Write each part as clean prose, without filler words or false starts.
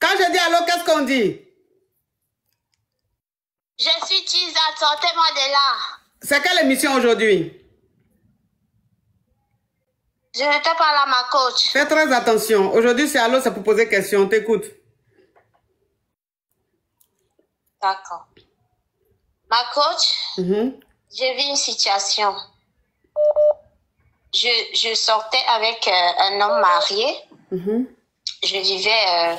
Quand je dis allô, qu'est-ce qu'on dit? Je suis Tisa, sortez-moi de là. C'est quelle émission aujourd'hui? Je te parle à ma coach. Fais très attention. Aujourd'hui, c'est allô, c'est pour poser question. T'écoute. D'accord. Ma coach, j'ai vu une situation. Je sortais avec un homme marié. Je vivais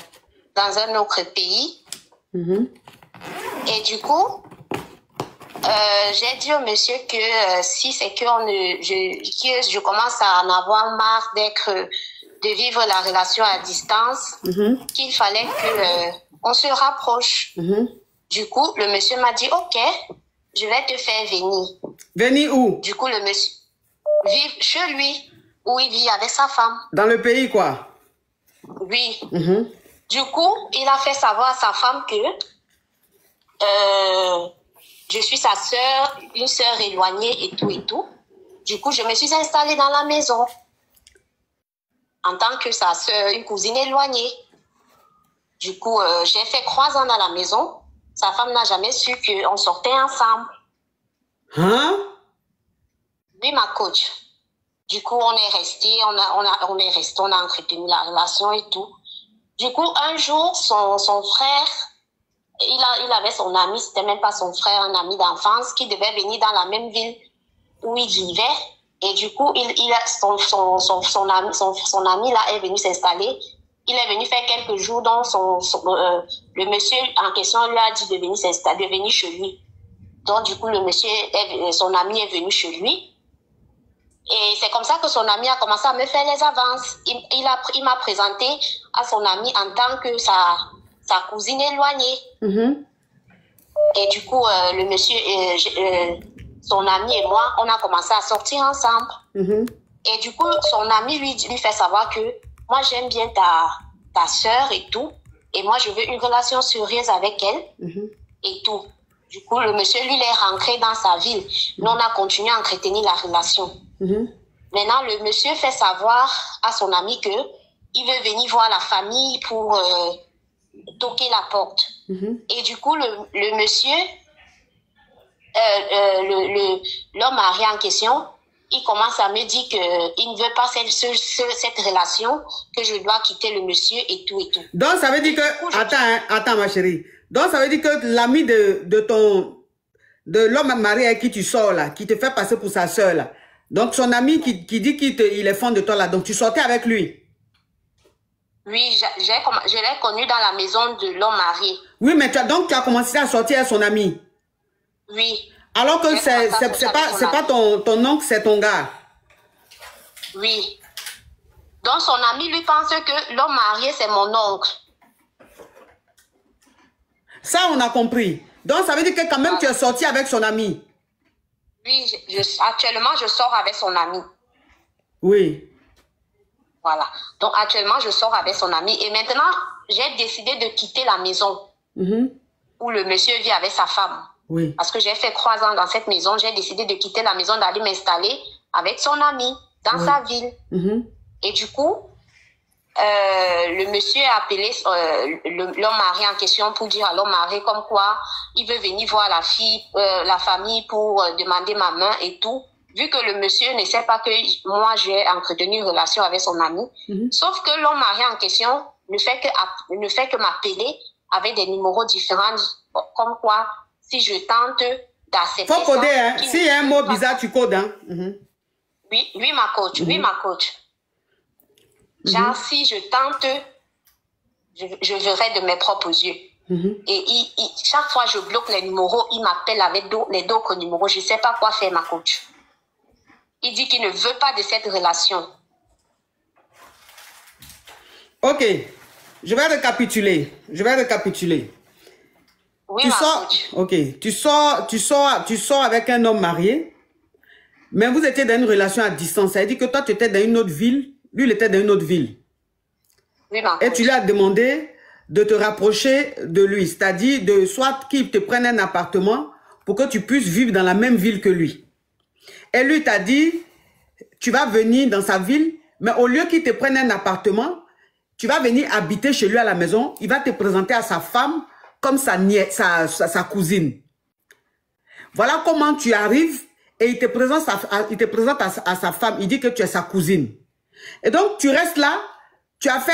dans un autre pays. Et du coup, j'ai dit au monsieur que si c'est que je commence à en avoir marre de vivre la relation à distance, qu'il fallait qu'on se rapproche. Du coup, le monsieur m'a dit, OK, je vais te faire venir. Venir où? Du coup, le monsieur vit chez lui, où il vit avec sa femme. Dans le pays, quoi? Oui. Du coup, il a fait savoir à sa femme que je suis sa sœur, une sœur éloignée et tout et tout. Du coup, je me suis installée dans la maison en tant que sa sœur, une cousine éloignée. Du coup, j'ai fait 3 ans dans la maison. Sa femme n'a jamais su qu'on sortait ensemble. Hein? Oui, ma coach. Du coup, on est resté, on a entretenu la relation et tout. Du coup, un jour, son frère, il avait son ami, c'était même pas son frère, un ami d'enfance, qui devait venir dans la même ville où il vivait. Et du coup, son ami là est venu s'installer. Il est venu faire quelques jours, donc le monsieur en question lui a dit de venir s'installer, de venir chez lui. Donc, du coup, son ami est venu chez lui. Et c'est comme ça que son ami a commencé à me faire les avances. Il m'a présenté à son ami en tant que sa cousine éloignée. Et du coup, le monsieur, son ami et moi, on a commencé à sortir ensemble. Et du coup, son ami lui fait savoir que moi, j'aime bien ta sœur et tout. Et moi, je veux une relation sérieuse avec elle et tout. Du coup, le monsieur, lui, il est rentré dans sa ville. Nous, on a continué à entretenir la relation. Maintenant, le monsieur fait savoir à son ami que il veut venir voir la famille pour toquer la porte. Et du coup, le monsieur, l'homme marié en question, il commence à me dire qu'il ne veut pas cette relation, que je dois quitter le monsieur et tout et tout. Donc, ça veut dire que... Attends, ma chérie. Donc, ça veut dire que l'ami de l'homme marié avec qui tu sors là, qui te fait passer pour sa soeur là, donc son ami qui dit qu'il est fan de toi là, donc tu sortais avec lui? Oui, je l'ai connu dans la maison de l'homme marié. Oui, mais tu as commencé à sortir avec son ami? Oui. Alors que c'est pas ton oncle, c'est ton gars? Oui. Donc son ami lui pense que l'homme marié c'est mon oncle. Ça, on a compris. Donc, ça veut dire que quand même, tu es sorti avec son ami. Oui, actuellement, je sors avec son ami. Oui. Voilà. Donc, actuellement, je sors avec son ami. Et maintenant, j'ai décidé de quitter la maison où le monsieur vit avec sa femme. Oui. Parce que j'ai fait 3 ans dans cette maison. J'ai décidé de quitter la maison, d'aller m'installer avec son ami dans sa ville. Et du coup... le monsieur a appelé l'homme marié en question pour dire à l'homme marié comme quoi il veut venir voir la famille pour demander ma main et tout. Vu que le monsieur ne sait pas que moi j'ai entretenu une relation avec son ami. Sauf que l'homme marié en question ne fait que m'appeler avec des numéros différents. Comme quoi, si je tente d'accepter... Faut coder, hein. S'il y a un mot bizarre, tu codes, hein. Oui, ma coach. Oui, ma coach. Genre, si je tente, je verrai de mes propres yeux. Et chaque fois que je bloque les numéros, il m'appelle avec les d'autres numéros. Je ne sais pas quoi faire, ma coach. Il dit qu'il ne veut pas de cette relation. Ok. Je vais récapituler. Oui, coach. Ok. Tu sors avec un homme marié, mais vous étiez dans une relation à distance. Ça veut dire que toi, tu étais dans une autre ville. Lui, il était dans une autre ville. Oui, ma coach. Et tu lui as demandé de te rapprocher de lui. C'est-à-dire de soit qu'il te prenne un appartement pour que tu puisses vivre dans la même ville que lui. Et lui t'a dit, tu vas venir dans sa ville, mais au lieu qu'il te prenne un appartement, tu vas venir habiter chez lui à la maison, il va te présenter à sa femme comme sa cousine. Voilà comment tu arrives et il te présente à sa femme, il dit que tu es sa cousine. Et donc, tu restes là, tu as fait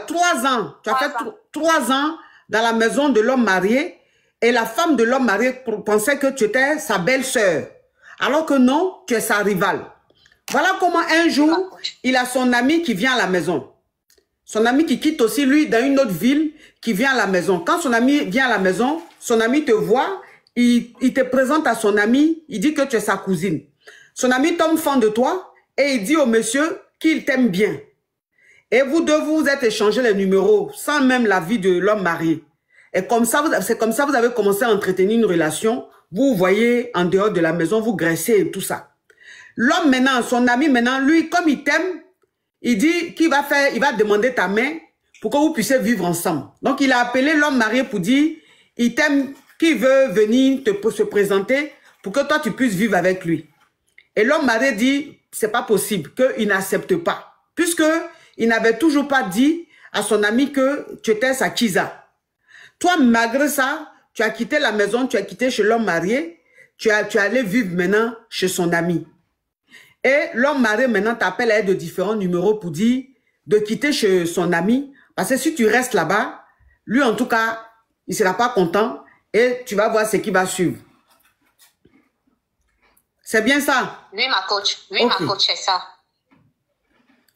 3 ans, tu as fait 3 ans dans la maison de l'homme marié et la femme de l'homme marié pensait que tu étais sa belle-sœur. Alors que non, tu es sa rivale. Voilà comment un jour, il a son ami qui vient à la maison. Son ami qui quitte aussi, lui, dans une autre ville, qui vient à la maison. Quand son ami vient à la maison, son ami te voit, il te présente à son ami, il dit que tu es sa cousine. Son ami tombe fan de toi et il dit au monsieur qu'il t'aime bien. Et vous deux, vous êtes échangé les numéros sans même l'avis de l'homme marié. Et comme ça, c'est comme ça que vous avez commencé à entretenir une relation. Vous voyez en dehors de la maison, vous graissez et tout ça. L'homme maintenant, son ami maintenant, lui, comme il t'aime, il dit qu'il va faire, il va demander ta main pour que vous puissiez vivre ensemble. Donc, il a appelé l'homme marié pour dire, il t'aime, qu'il veut venir se présenter pour que toi, tu puisses vivre avec lui. Et l'homme marié dit, c'est pas possible, qu'il n'accepte pas. Puisque il n'avait toujours pas dit à son ami que tu étais sa Kiza. Toi, malgré ça, tu as quitté la maison, tu as quitté chez l'homme marié, tu es allé vivre maintenant chez son ami. Et l'homme marié maintenant t'appelle à de différents numéros pour dire de quitter chez son ami. Parce que si tu restes là-bas, lui en tout cas, il ne sera pas content et tu vas voir ce qui va suivre. C'est bien ça? Oui, ma coach. Oui, okay. Ma coach, c'est ça.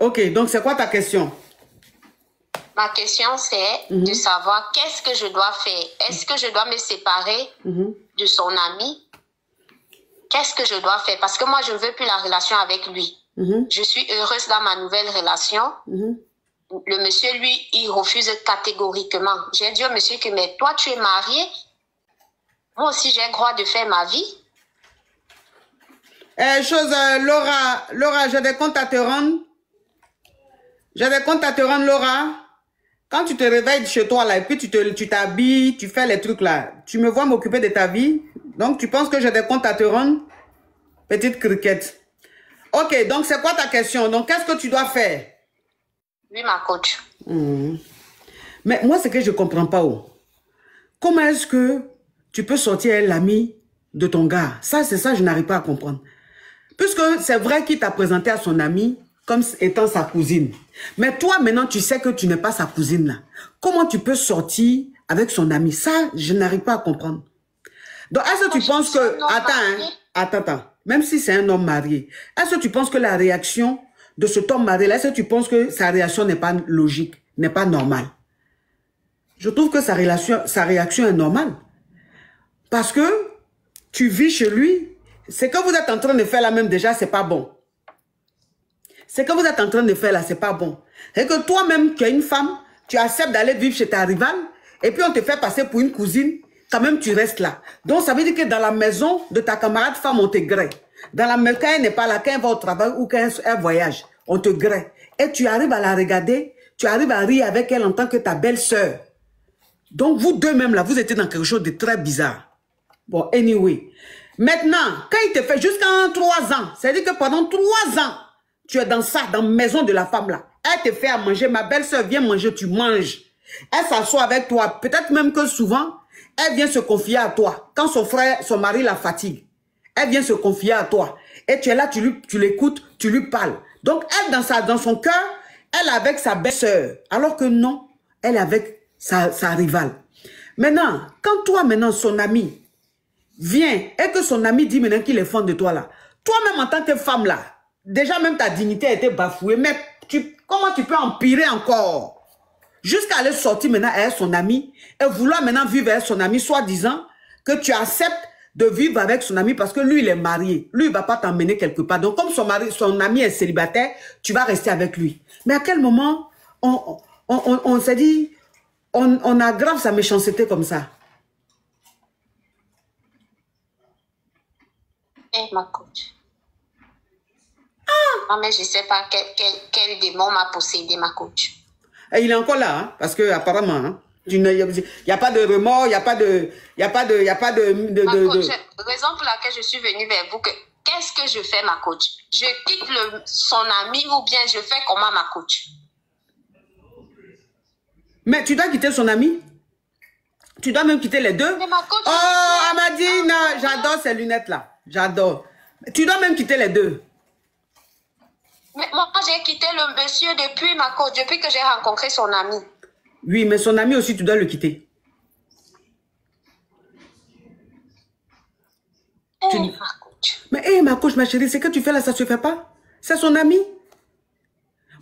Ok, donc c'est quoi ta question? Ma question, c'est de savoir qu'est-ce que je dois faire. Est-ce que je dois me séparer de son ami? Qu'est-ce que je dois faire? Parce que moi, je ne veux plus la relation avec lui. Je suis heureuse dans ma nouvelle relation. Le monsieur, lui, il refuse catégoriquement. J'ai dit au monsieur que, mais toi, tu es marié. Moi aussi, j'ai le droit de faire ma vie. Laura, j'ai des comptes à te rendre. J'ai des comptes à te rendre, Laura. Quand tu te réveilles chez toi, là, et puis tu t'habilles, tu fais les trucs, là, tu me vois m'occuper de ta vie. Donc, tu penses que j'ai des comptes à te rendre? Petite criquette. Ok, donc c'est quoi ta question? Donc, qu'est-ce que tu dois faire? Oui, ma coach. Mais moi, ce que je ne comprends pas, comment est-ce que tu peux sortir l'ami de ton gars? Ça, c'est ça, je n'arrive pas à comprendre. Puisque c'est vrai qu'il t'a présenté à son ami comme étant sa cousine. Mais toi, maintenant, tu sais que tu n'es pas sa cousine, là. Comment tu peux sortir avec son ami? Ça, je n'arrive pas à comprendre. Donc, est-ce que tu penses que... Attends. Même si c'est un homme marié, est-ce que tu penses que la réaction de cet homme marié, est-ce que tu penses que sa réaction n'est pas logique, n'est pas normale? Je trouve que sa réaction est normale. Parce que tu vis chez lui, ce que vous êtes en train de faire là même déjà, c'est pas bon. Ce que vous êtes en train de faire là, c'est pas bon. Et que toi-même, tu es une femme, tu acceptes d'aller vivre chez ta rivale, et puis on te fait passer pour une cousine, quand même tu restes là. Donc ça veut dire que dans la maison de ta camarade femme, on te grée. Dans la maison, quand elle n'est pas là, quand elle va au travail ou quand elle voyage, on te grée. Et tu arrives à la regarder, tu arrives à rire avec elle en tant que ta belle-sœur. Donc vous deux même là, vous étiez dans quelque chose de très bizarre. Bon, anyway. Maintenant, quand il te fait jusqu'à 3 ans, c'est-à-dire que pendant 3 ans, tu es dans ça, dans la maison de la femme là. Elle te fait à manger, ma belle-sœur vient manger, tu manges. Elle s'assoit avec toi, peut-être même que souvent, elle vient se confier à toi. Quand son mari la fatigue, elle vient se confier à toi. Et tu es là, tu l'écoutes, tu lui parles. Donc elle, dans son cœur, elle est avec sa belle-sœur. Alors que non, elle est avec sa rivale. Maintenant, quand toi maintenant, son ami, vient et que son ami dit maintenant qu'il est fan de toi là, toi-même en tant que femme là, déjà même ta dignité a été bafouée, mais comment tu peux empirer encore? Jusqu'à aller sortir maintenant avec son ami et vouloir maintenant vivre avec son ami, soi-disant que tu acceptes de vivre avec son ami parce que lui il est marié. Lui il ne va pas t'emmener quelque part. Donc comme son ami est célibataire, tu vas rester avec lui. Mais à quel moment on s'est dit, on aggrave sa méchanceté comme ça? Ma coach. Non, mais je ne sais pas quel démon m'a possédé, ma coach. Et il est encore là, hein, parce que apparemment, hein, il n'y a pas de remords, il n'y a pas de... Raison pour laquelle je suis venue vers vous, qu'est-ce que je fais, ma coach? Je quitte son ami ou bien je fais comment, ma coach? Mais tu dois quitter son ami. Tu dois même quitter les deux. Mais ma coach, oh, Amadine, j'adore ces lunettes-là. J'adore. Tu dois même quitter les deux. Mais moi, j'ai quitté le monsieur depuis ma coach, depuis que j'ai rencontré son ami. Oui, mais son ami aussi, tu dois le quitter. Ma coach. Mais ma coach, ma chérie, c'est que tu fais là, ça ne se fait pas. C'est son ami.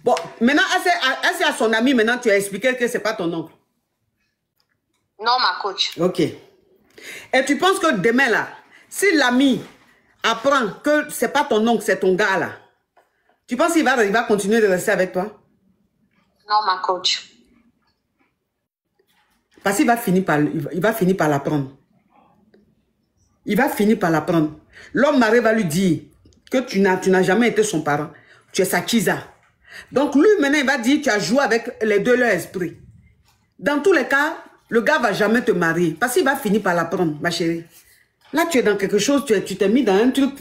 Bon, maintenant, c'est à son ami, maintenant, tu as expliqué que ce n'est pas ton oncle. Non, ma coach. Ok. Et tu penses que demain, là, si l'ami apprend que ce n'est pas ton oncle, c'est ton gars, là, tu penses qu'il va continuer de rester avec toi? Non, ma coach. Parce qu'il va finir par l'apprendre. Il va finir par l'apprendre. L'homme marié va lui dire que tu n'as jamais été son parent. Tu es sa kisa. Donc lui, maintenant, il va dire tu as joué avec les deux leurs esprits. Dans tous les cas, le gars ne va jamais te marier. Parce qu'il va finir par l'apprendre, ma chérie. Là, tu es dans quelque chose, tu t'es mis dans un truc.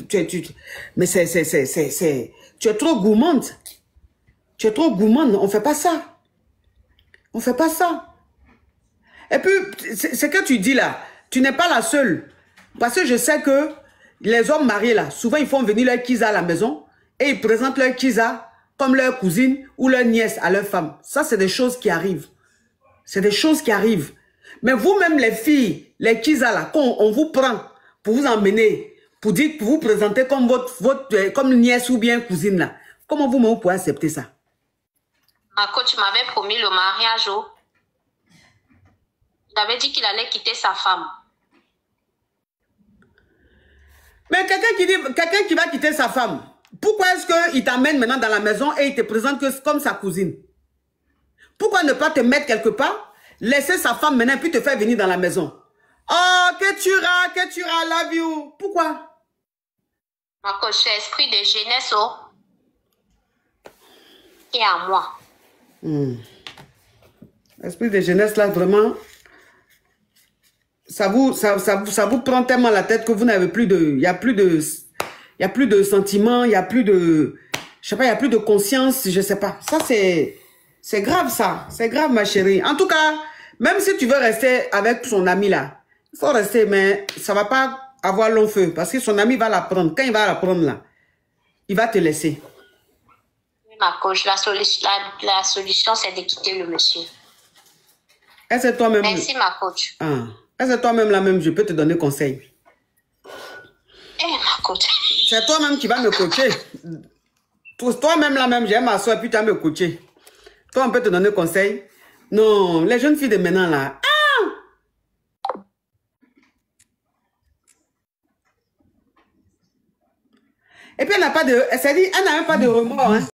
Mais tu es trop gourmande. Tu es trop gourmande. On ne fait pas ça. On ne fait pas ça. Et puis, ce que tu dis là, tu n'es pas la seule. Parce que je sais que les hommes mariés là, souvent ils font venir leur kisa à la maison et ils présentent leur kisa comme leur cousine ou leur nièce à leur femme. Ça, c'est des choses qui arrivent. C'est des choses qui arrivent. Mais vous-même les filles, les kisa là, quand on vous prend pour vous emmener, pour vous présenter comme comme nièce ou bien cousine là, comment vous pouvez accepter ça? Ma coach m'avait promis le mariage. Il avait dit qu'il allait quitter sa femme. Mais quelqu'un qui va quitter sa femme, pourquoi est-ce qu'il t'amène maintenant dans la maison et il te présente comme sa cousine? Pourquoi ne pas te mettre quelque part, laisser sa femme maintenant puis te faire venir dans la maison? Oh, que tu love you. Pourquoi? Ma coach, c'est esprit de jeunesse qui est à moi. Esprit de jeunesse là, vraiment... Ça vous prend tellement la tête que vous n'avez plus de... Il n'y a plus de sentiments, il n'y a plus de... Je sais pas, il n'y a plus de conscience, je sais pas. Ça, c'est grave, ça. C'est grave, ma chérie. En tout cas, même si tu veux rester avec son ami là, il faut rester, mais ça ne va pas avoir long feu. Parce que son ami va la prendre. Quand il va la prendre là, il va te laisser. Oui, ma coach, la solution, c'est de quitter le monsieur. Est-ce que toi-même... Merci, ma coach. Ah. Est-ce que toi-même là même, je peux te donner conseil? Ma coach. C'est toi-même qui vas me coacher. Toi-même là même, j'ai ma soeur, puis tu vas me coacher. Toi, on peut te donner conseil? Non, les jeunes filles de maintenant là. Ah! Et puis elle n'a pas de... Elle s'est dit, elle n'a même pas de remords. Hein?